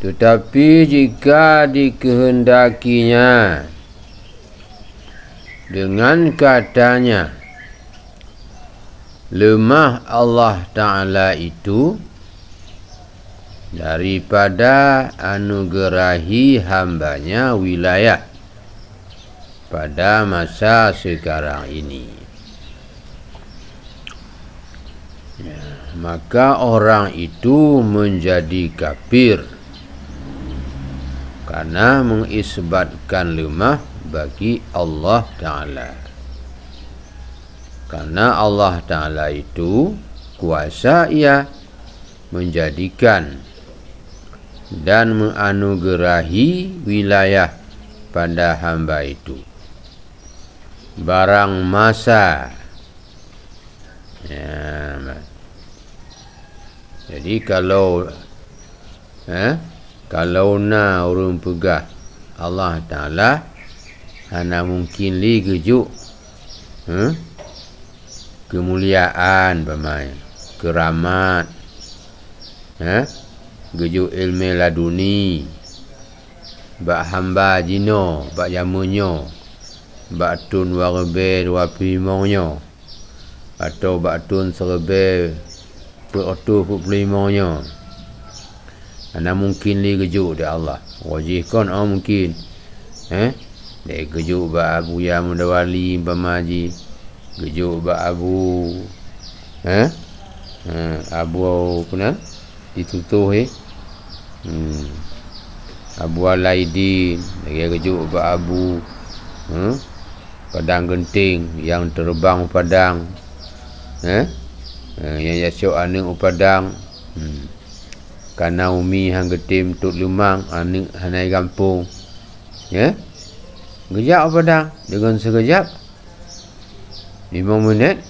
Tetapi jika dikehendakinya dengan katanya lemah Allah Ta'ala itu daripada anugerahi hambanya wilayah pada masa sekarang ini, maka orang itu menjadi kafir karena mengisbatkan lemah bagi Allah Ta'ala. Karena Allah Ta'ala itu kuasa ia menjadikan dan menganugerahi wilayah pada hamba itu barang masa. Jadi kalau na urung pegah Allah Ta'ala, hana mungkin li gejuk kemuliaan pemain keramat, gejuk ilmu laduni, bak hamba jino, bak jamunyo, bak tun warbe dua pimonyo, atau bak tun serbe perotu puplimonyo. Ana mungkin li gejuk dia Allah. Wajih kon mungkin. Dia gejuk ba abu ya mudawali pamaji. Gejuk ba abu abu puna ditutuh Abu Alaidin, dia gejuk ba abu padang genting yang terbang padang. Yang yasuk anu padang. Karena umi hang getim tut lumang anu hanai kampung. Gejap padang dengan sekejap 5 minit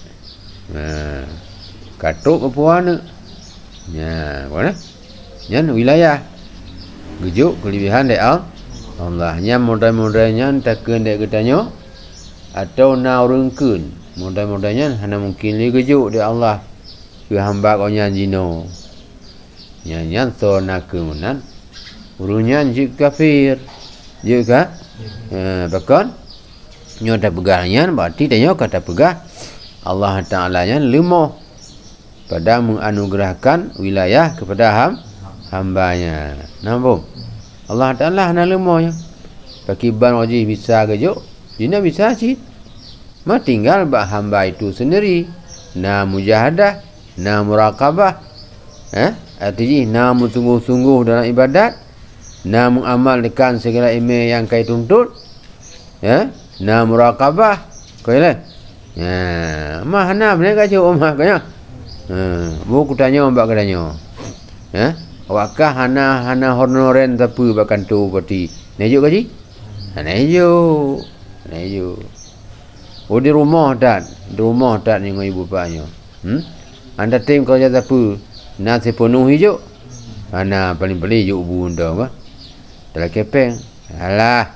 katuk ke puan. Mana? Nyan wilayah gejuk kelebihan dia Allah nya modal-modalnya takkan dia katanya atau na urungkeun modal-modalnya hana mungkin li gejuk dia Allah ke hamba kau nyan jino nyan so nak kemunan urunyan jik kafir juga bahkan nyo dah pegahnya berarti dia kata pegah Allah Ta'ala nya lemah pada menganugerahkan wilayah kepada hambanya. Nampak Allah Ta'ala hana lemahnya pakiban wajib bisa gejuk jina bisa sih mah tinggal bah hamba itu sendiri na mujahadah na muraqabah artinya na sungguh-sungguh dalam ibadat, na mengamalkan segala ilmu yang kait tuntut, na muraqabah kailah. Mah hana mereka jauh mah kaya. Buku tanya mbak katanya. Wakah hana honoren tapi bahkan tu pati. Nejuk gaji? Nejuk. Oh di rumah dan dengan ibu bapaknya. Anda tim kau jatuh apa? Nasi penuh hijau. Hana paling-paling hijau bunda apa? Dalam kepeng. Alah.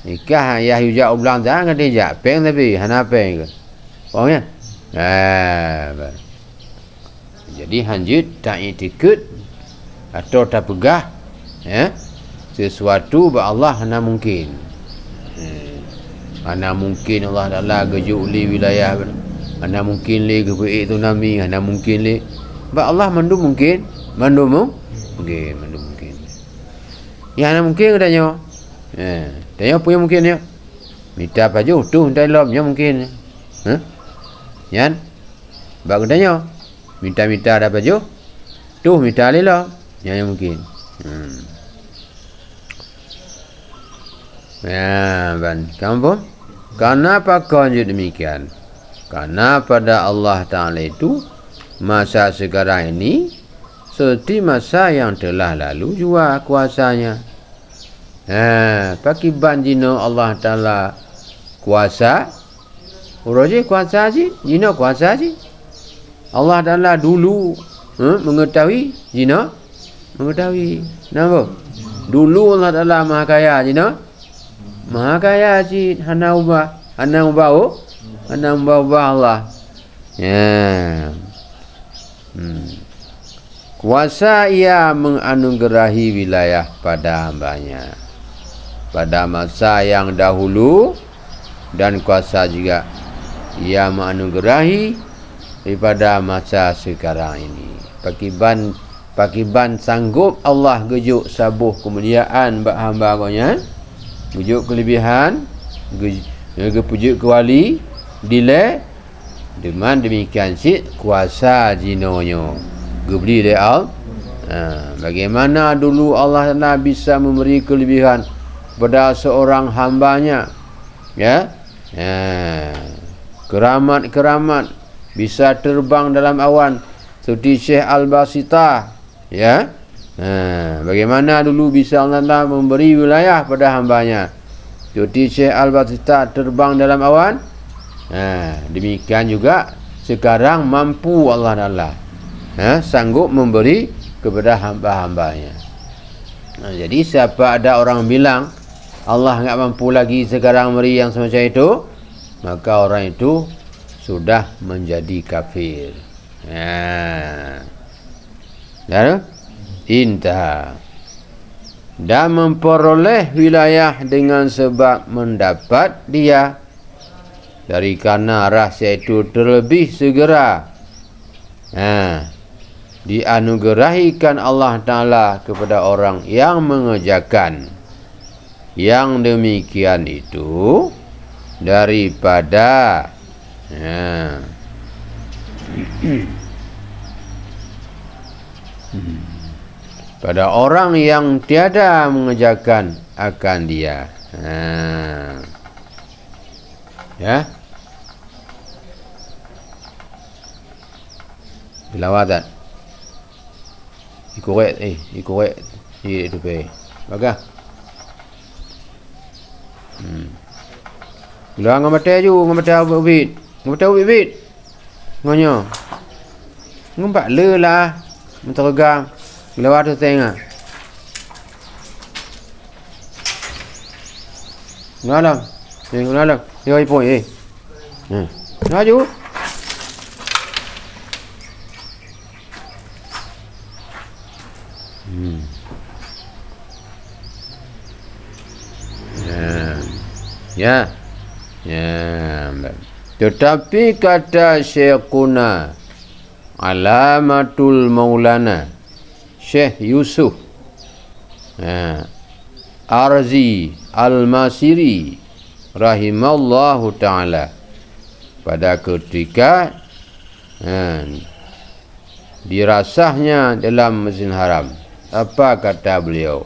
Nikah ayah hijau ulang jangan dia peng tapi hana peng ke. Faham ya? Jadi hanjut tak ikut atau tak pegah sesuatu ba Allah hana mungkin. Hana mungkin Allah Ta'ala gejuk li wilayah. Hana mungkin li kebaik tu nami, hana mungkin li ba Allah mandu mungkin, mandu mungkin. Ya hana mungkin katanya. Tanya punya mungkin ya. Minta baju tu hentai lomnya mungkin. Yan. Ba katanya minta ada baju. Tu minta lila. Yang mungkin. Kamu kenapa kau demikian? Karena pada Allah Ta'ala itu masa sekarang ini seperti masa yang telah lalu juga kuasanya. Pakai banjino Allah Ta'ala kuasa. Uroji kuasa sih, jino kuasa sih. Allah Ta'ala dulu mengetahui, jino mengetahui. Nampak? Dulu Allah Ta'ala maha kaya, jino maha kaya sih. Hana ubah Allah. kuasa ia menganugerahi wilayah pada hambanya pada masa yang dahulu, dan kuasa juga ia menganugerahi daripada masa sekarang ini. Pakiban sanggup Allah gejuk sabuh kemuliaan bak hamba-hambanya, gejuk kelebihan, gepujuk ke wali dile dengan demikian kuasa jinonyo gebeli dia al. Bagaimana dulu Allah Ta'ala bisa memberi kelebihan kepada seorang hambanya, ya, keramat bisa terbang dalam awan seperti Syekh Al-Basitah, ya. Bagaimana dulu bisa Allah Ta'ala memberi wilayah pada hambanya seperti Syekh Al-Basitah terbang dalam awan. Demikian juga sekarang mampu Allah Ta'ala sanggup memberi kepada hamba-hambanya. Jadi siapa ada orang bilang Allah enggak mampu lagi sekarang memberi yang semacam itu, maka orang itu sudah menjadi kafir. Intah. Dan memperoleh wilayah dengan sebab mendapat dia dari karena rahsia itu terlebih segera dianugerahikan Allah Ta'ala kepada orang yang mengerjakan yang demikian itu daripada pada orang yang tiada mengerjakan akan dia. Ya, bilawatan ikorek itu pe baga bila ngamate ju ngamate ubit ngonyo ngumpak le lah menteregang bilawat tu tengah ngalam ngalam yo ipo laju ya. Tetapi kata Syekhuna Alamatul Maulana Syekh Yusuf Arzi Al-Masiri rahimallahu ta'ala, pada ketika dirasahnya dalam Masjidil Haram, apa kata beliau?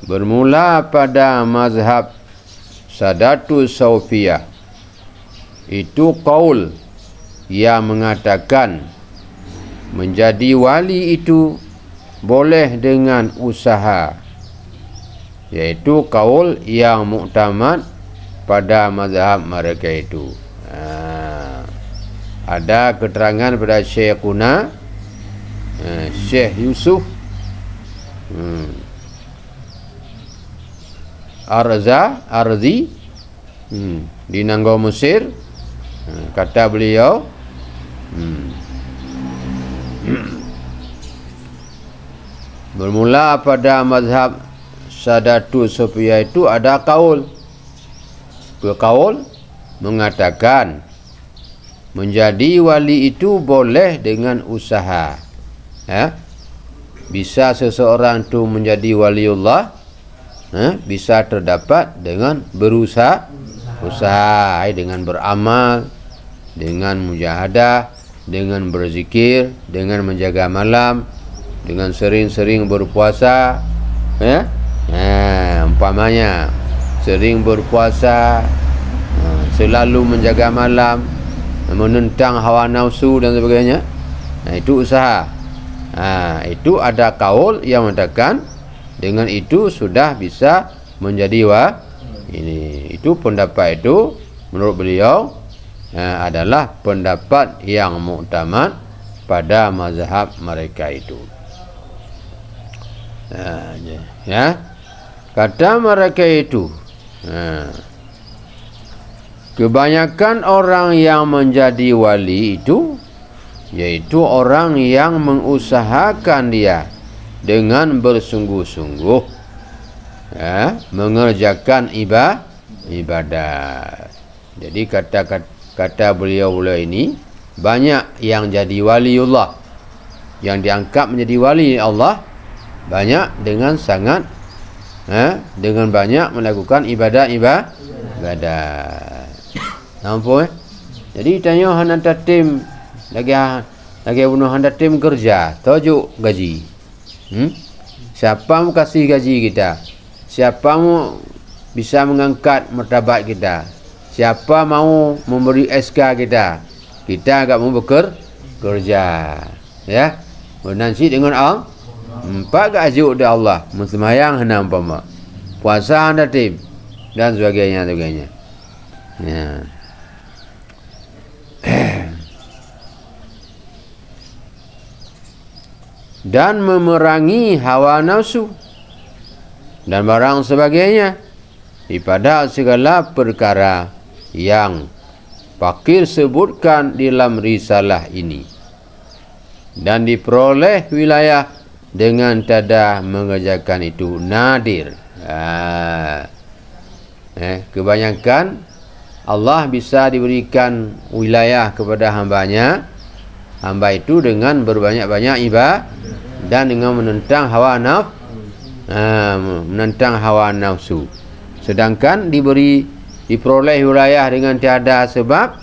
Bermula pada mazhab Sadatus Saufiyah, itu qaul yang mengatakan menjadi wali itu boleh dengan usaha, yaitu qaul yang muktamad pada mazhab mereka itu. Ada keterangan pada Syekhuna Syekh Yusuf Arzi di Nanggau Mesir, kata beliau bermula pada mazhab Sadatus Saufiyah itu ada kaul mengatakan menjadi wali itu boleh dengan usaha. Bisa seseorang itu menjadi waliullah, bisa terdapat dengan berusaha, dengan beramal, dengan mujahadah, dengan berzikir, dengan menjaga malam, dengan sering-sering berpuasa, umpamanya sering berpuasa, selalu menjaga malam, menentang hawa nafsu dan sebagainya. Itu usaha. Itu ada kaul yang mengatakan dengan itu sudah bisa menjadi ini. Itu pendapat itu menurut beliau adalah pendapat yang muktamad pada mazhab mereka itu. Kata mereka itu, kebanyakan orang yang menjadi wali itu yaitu orang yang mengusahakan dia dengan bersungguh-sungguh mengerjakan ibadat. Jadi kata beliau ini, banyak yang jadi waliullah, yang diangkat menjadi wali Allah, banyak dengan sangat dengan banyak melakukan ibadat. Nampak? Jadi tanya hana tatim lagi bunuh hana tim kerja, tajuk gaji. Siapa mau kasih gaji kita? Siapa mau bisa mengangkat martabat kita? Siapa mau memberi SK kita? Kita agak mau bekerja. Ya. Bernansi dengan Allah. Empat gaji dari Allah. Sembahyang hana umpama. Puasa hana tim dan sebagainya. Ya. Dan memerangi hawa nafsu dan barang sebagainya daripada segala perkara yang fakir sebutkan dalam risalah ini, dan diperoleh wilayah dengan tada mengerjakan itu nadir. Kebanyakan Allah bisa diberikan wilayah kepada hambanya, hamba itu dengan berbanyak-banyak ibadah dan dengan menentang hawa nafsu. Sedangkan diperoleh wilayah dengan tiada sebab,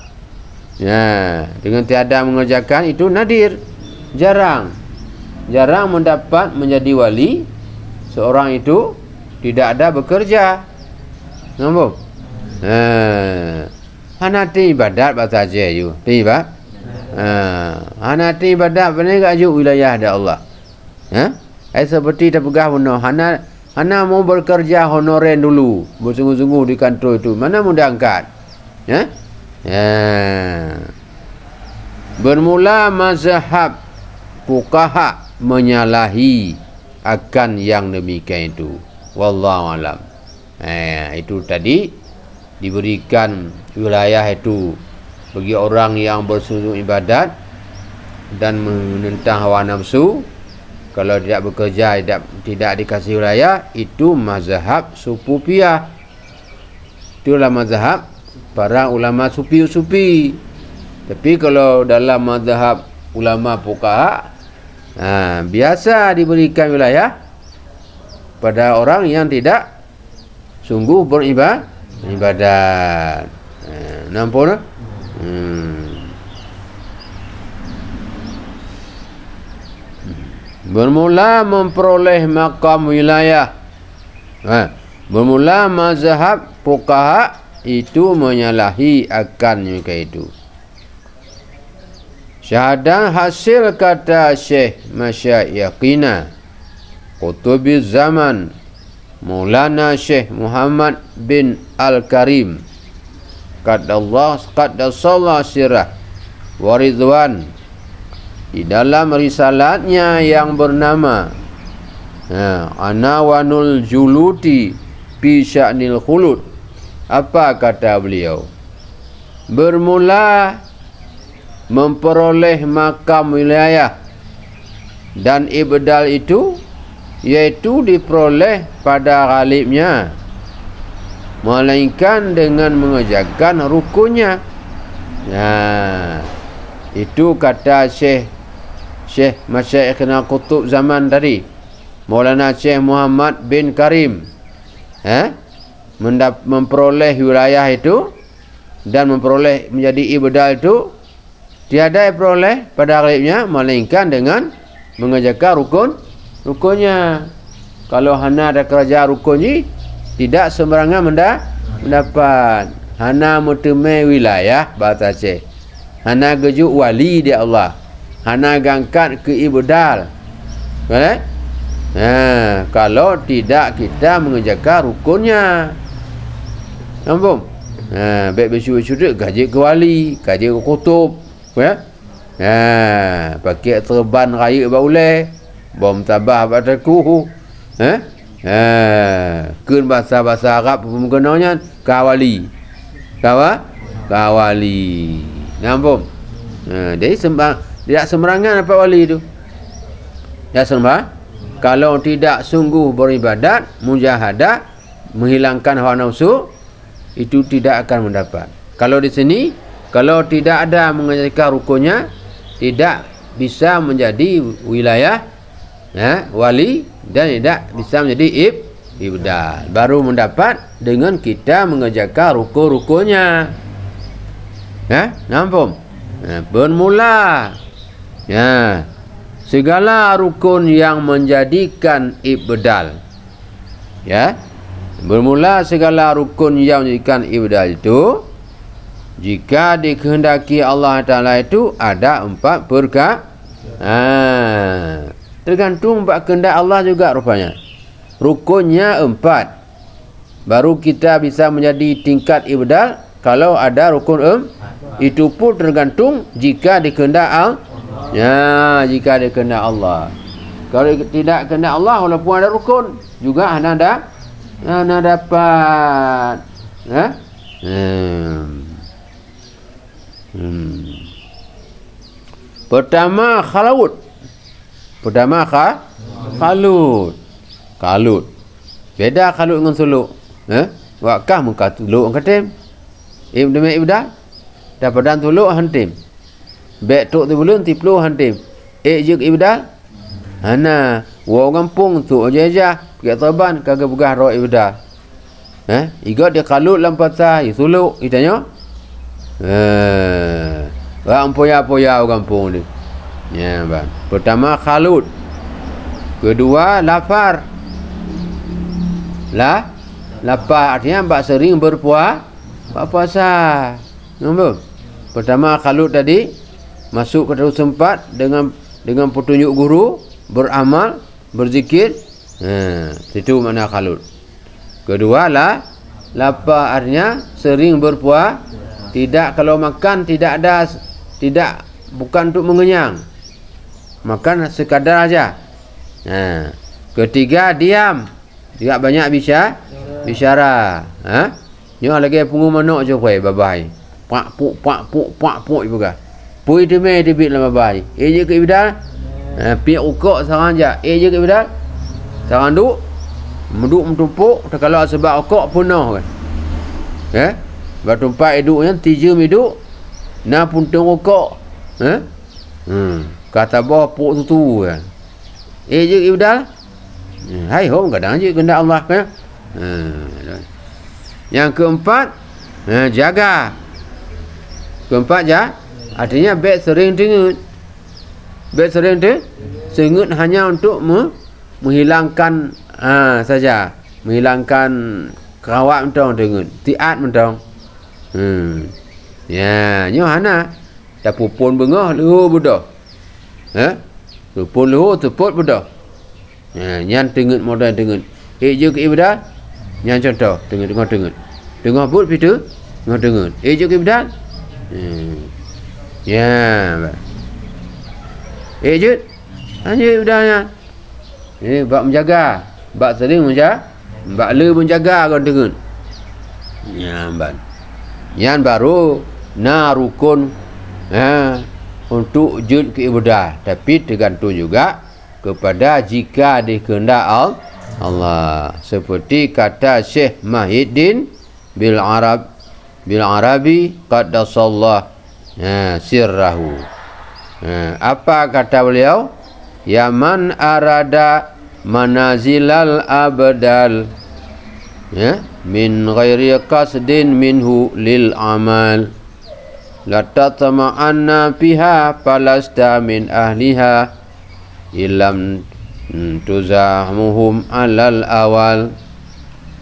dengan tiada mengerjakan itu nadir, jarang mendapat menjadi wali. Seorang itu tidak ada bekerja. Nampak? Hanati ibadat bahasa aja you. Tiba. Hanati ibadat benar gak ju wilayah ada Allah. Seperti terpegah benar. Hana mau bekerja honorer dulu, bersungguh-sungguh di kantor itu. Mana mau diangkat? Bermula mazhab fuqaha menyalahi akan yang demikian itu. Wallahu alam. Itu tadi diberikan wilayah itu bagi orang yang bersungguh ibadat dan menentang hawa nafsu. Kalau tidak bekerja, tidak dikasih wilayah, itu mazhab Sufiyah. Itulah mazhab para ulama sufi. Tapi kalau dalam mazhab ulama fuqaha, biasa diberikan wilayah pada orang yang tidak sungguh beribadat. Nampak? Bermula memperoleh makam wilayah. Bermula mazhab fuqaha itu menyalahi akan mereka itu. Syahadah hasil kata Syekh Masyayikhina Qutubiz Zaman Maulana Syekh Muhammad bin Al-Karim Qaddasallahu sirah wa ridwan, di dalam risalatnya yang bernama Anawanul Juluti fi Sya'nil Khulud. Apa kata beliau? Bermula memperoleh makam wilayah dan ibdal itu, yaitu diperoleh pada ghalibnya, melainkan dengan mengerjakan rukunnya. Itu kata Syekh Masyayikhna Qutub Zaman tadi, Maulana Syekh Muhammad bin Karim, memperoleh wilayah itu dan memperoleh menjadi ibdal itu, tiada diperoleh pada ghalibnya melainkan dengan mengerjakan rukunnya. Kalau hana ada kerja rukunnya, tidak sembarangan mendapat. Hana mutemai wilayah bahasa Syekh, hana gejuk wali di Allah, hana gangkat ke ibdal. Kalau tidak kita mengerjakan rukunnya. Nampak? Baik bersyukur gaji ke wali, gaji ke kutub, pakai terban raya bauleh, bom tabah bataku, kun bahasa Arab penggunanya kawali. Kawali. Nampak? Jadi Tidak sembarangan dapat wali itu. Ya sembah. Kalau tidak sungguh beribadat, mujahadah, menghilangkan hawa nafsu, itu tidak akan mendapat. Kalau di sini, kalau tidak ada mengerjakan rukunnya, tidak bisa menjadi wilayah ya, wali, dan tidak bisa menjadi ibdal. Baru mendapat dengan kita mengerjakan rukun-rukunnya. Ya, nampak? Ya, bermula. Ya. Segala rukun yang menjadikan ibdal. Ya. Bermula segala rukun yang menjadikan ibdal itu, jika dikehendaki Allah Ta'ala itu ada 4 perkara. Tergantung kehendak Allah juga rupanya. Rukunnya 4. Baru kita bisa menjadi tingkat ibdal. Kalau ada rukun itu pun tergantung jika dikehendak Allah. Ya, jika dikehendak Allah. Kalau tidak kehendak Allah, walaupun ada rukun juga anda dapat. Ya? Pertama khalut. Kalut. Beda kalut dengan suluk. Wakah muka tuluk katim. Demi ibda. Dapadan tuluk hantim. Bek tok tu belum tiplu hantim. Juk ibda. Hana wa kampung tu aja. Pergi taban kagak begah ro ibda. Igot dia kalut lampat sai suluk itanya. Orang poya-poya kampung ni. Ya, bang. Pertama khalut. Kedua lapar. Lapar artinya bak sering berpuasa. Nampak? Pertama khalut tadi masuk ke dalam sempat dengan petunjuk guru, beramal, berzikir. Itu makna khalut. Kedua lapar artinya sering berpuasa. Tidak, kalau makan bukan untuk mengenyang. Makan sekadar aja. Ketiga diam. Tidak banyak bicara. Nyo lagi pungu manok je koi babai. Pak puk juga. Pui demi debit lama babai. Je ke ibdal. Pi ukok sarang aja. Je ke ibdal. Sarang duk mentumpuk kalau sebab ukok punah kan. Batumpak hidupnya, 3 hidup. Na puntung ukok. Kata bawah puk tu kan. Je ibdal. Hai hom kadang je kehendak Allah kan. Yang keempat, jaga. Keempat artinya baik sering dengut. Baik sering dengut hanya untuk menghilangkan saja. Menghilangkan kerawat mentong dengut. Tiat mentong. Ya, nyo hana. Dah pupun bengah luhur budak. Pupun luhur teput budak. Nyan dengut modal dengut. Je ke ibadah. Nyan contoh dengut. Dengar but pitu, dengut. Je ke ibadah. Ya. Je. Hanya ibadahnya. Bak menjaga. Bak sering menjaga. Bak le menjaga kau dengut. Ya, ban. Yang baru rukun untuk jud ke ibadah, tapi tergantung juga kepada jika dikehendak Allah. Seperti kata Syekh Mahiddin bil Arabi qaddasallah sirrahu. Apa kata beliau? Yaman arada manazilal abdal min ghairi qasdin minhu lil amal la tatama'anna fiha falasta min ahliha ilam tuzahmuhum alal awal.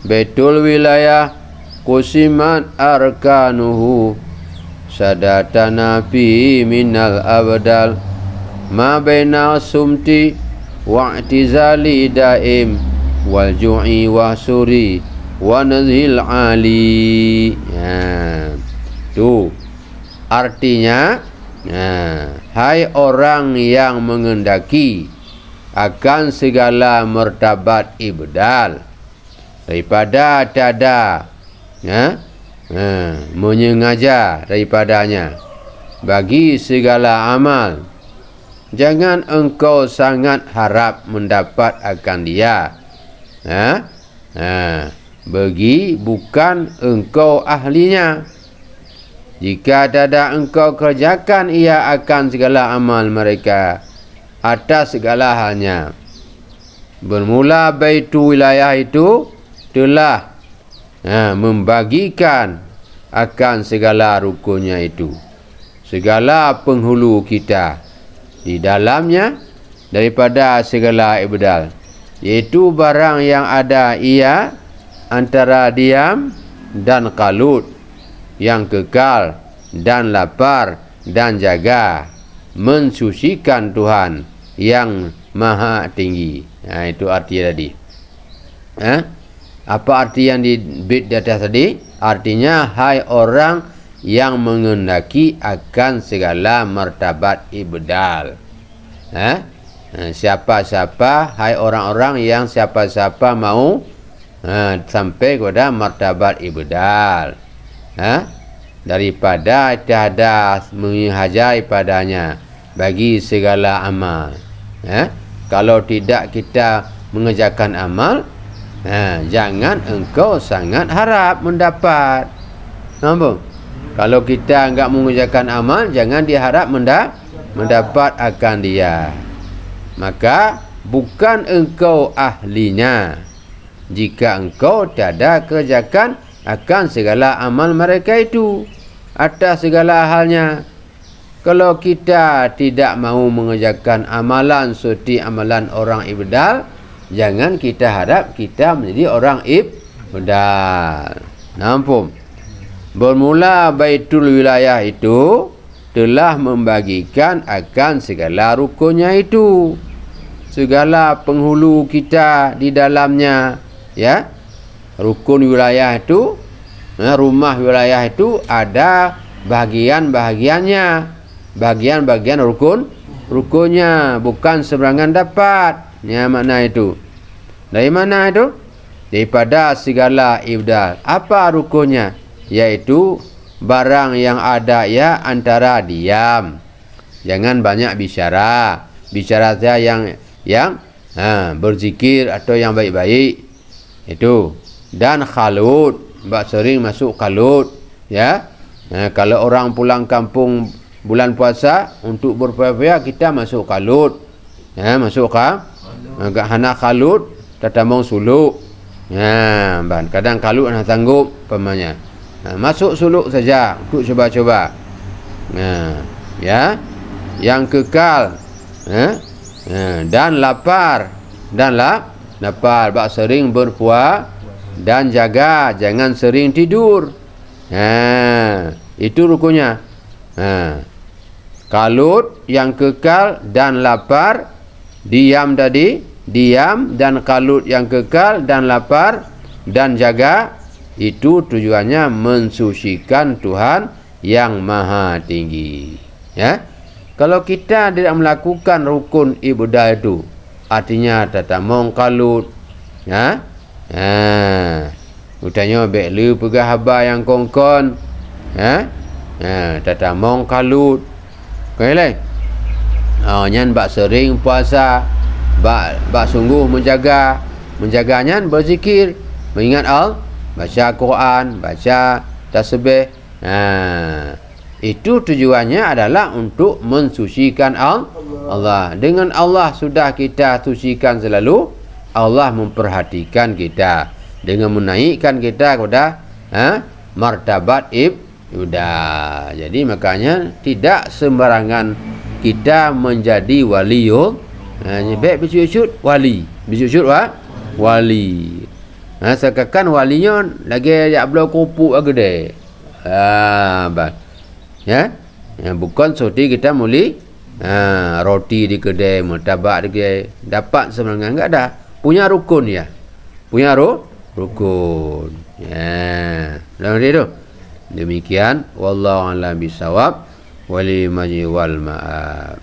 Baitul wilayah qusimat arkanuhu sadatana fi minal abdal ma baina sumti wa i'tizali daim wal ju'i wa suri wa nazhil ali. Tu artinya, hai orang yang mengendaki akan segala martabat ibdal daripada tiada menyengaja daripadanya bagi segala amal jangan engkau sangat harap mendapat akan dia. Bagi bukan engkau ahlinya. Jika tidak engkau kerjakan, ia akan segala amal mereka atas segala halnya. Bermula baitu wilayah itu telah membagikan akan segala rukunnya itu, segala penghulu kita di dalamnya daripada segala ibdal, iaitu barang yang ada ia antara diam dan kalut, yang kekal dan lapar dan jaga, mensucikan Tuhan yang maha tinggi. Itu arti tadi. Apa arti yang di bait di atas tadi? Artinya, hai orang yang mengendaki akan segala martabat ibdal. Siapa-siapa, hai orang-orang yang siapa-siapa mau sampai kepada martabat ibdal, daripada tiada menghajai padanya bagi segala amal. Kalau tidak kita mengerjakan amal, jangan engkau sangat harap mendapat. Nampak? Kalau kita enggak mengerjakan amal, jangan diharap mendapat akan dia. Maka bukan engkau ahlinya jika engkau tiada kerjakan akan segala amal mereka itu atas segala halnya. Kalau kita tidak mahu mengerjakan amalan seperti amalan orang ibdal, jangan kita harap kita menjadi orang ibdal. Nampak? Bermula baitul wilayah itu telah membagikan akan segala rukunnya itu, segala penghulu kita di dalamnya. Rukun wilayah itu, rumah wilayah itu ada bahagian-bahagiannya, bahagian-bahagian rukunnya, bukan seberangan dapat. Makna itu. Dari mana itu? Daripada segala ibdal. Apa rukunnya? Yaitu barang yang ada ya antara diam. Jangan banyak bicara. Bicara saja yang berzikir atau yang baik-baik. Itu. Dan khalut, sering masuk kalut, kalau orang pulang kampung bulan puasa untuk berpuasa, kita masuk kalut, masuk agak hana kalut tatamong suluk, kadang kalut nak sanggup pemanya, masuk suluk saja untuk coba-coba, yang kekal, dan lapar, bak sering berpuasa dan jaga, jangan sering tidur. Itu rukunnya. Kalut yang kekal dan lapar, diam tadi, diam dan kalut yang kekal dan lapar dan jaga, itu tujuannya mensucikan Tuhan yang maha tinggi. Kalau kita tidak melakukan rukun ibadah itu, artinya tatamong kalut, utanya beklu pegah haba yang kongkon, tatamong kalut, kailah. Nyan bak sering puasa, bak sungguh menjaganya berzikir, mengingat Allah, baca Quran, baca tasbih. Itu tujuannya adalah untuk mensucikan Allah. Dengan Allah sudah kita sucikan selalu, Allah memperhatikan kita dengan menaikkan kita kepada martabat ibadah. Jadi makanya tidak sembarangan kita menjadi waliul. Baik bersyukur wali, bersyukur wali. Sekarang walinya lagi jak belau kopuk gede. Bukan seperti kita muli roti di kedai, martabak di kedai, dapat sebenarnya enggak ada. Punya rukun ya. Punya rukun. Dalam itu. Demikian wallahu a'lam bisawab wal maji wal ma'ab.